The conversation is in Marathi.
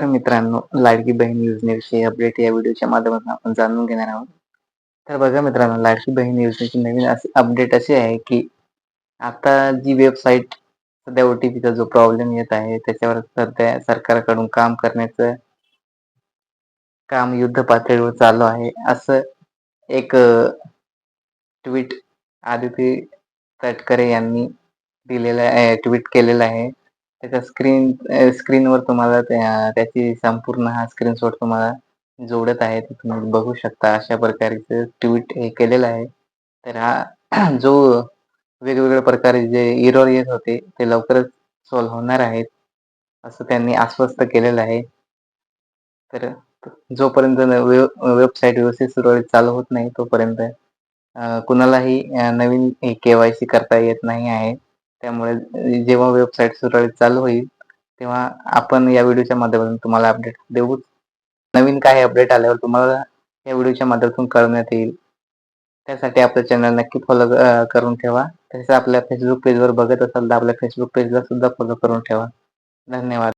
मित्रांनो, लाडकी बहीण योजनेविषयी अपडेट या व्हिडिओच्या माध्यमातून आपण जाणून घेणार आहोत. तर बघा मित्रांनो, लाडकी बहीण योजनेची नवीन अपडेट अशी आहे, की आता जी वेबसाईट सध्या ओ-टी-पीचा जो प्रॉब्लेम येत आहे, त्याच्यावर सध्या सरकारकडून काम करण्याचं काम युद्ध पातळीवर चालू आहे. असं एक ट्विट आदिती तटकरे यांनी ट्विट केलेलं आहे. त्याच्या स्क्रीनवर तुम्हाला त्याची संपूर्ण हा स्क्रीनशॉट तुम्हाला जोडत आहे. ते तुम्ही बघू शकता. अशा प्रकारचं ट्विट हे केलेलं आहे. तर हा जो वेगवेगळ्या प्रकारे जे एरर येत होते, ते लवकरच सॉल्व्ह होणार आहेत, असं त्यांनी आश्वस्त केलेलं आहे. तर जोपर्यंत वेबसाईट व्यवस्थित सुरळीत चालू होत नाही, तोपर्यंत कुणालाही नवीन के-वाय-सी करता येत नाही आहे. त्यामुळे जेव्हा वेबसाईट सुरळीत चालू होईल, तेव्हा आपण या व्हिडिओच्या माध्यमातून तुम्हाला अपडेट देऊच. नवीन काही अपडेट आल्यावर तुम्हाला या व्हिडिओच्या माध्यमातून कळवण्यात येईल. त्यासाठी आपलं चॅनल नक्की फॉलो करून ठेवा. तसेच आपल्या Facebook पेजवर बघत असाल तर आपल्या Facebook पेजला सुद्धा फॉलो करून ठेवा. धन्यवाद.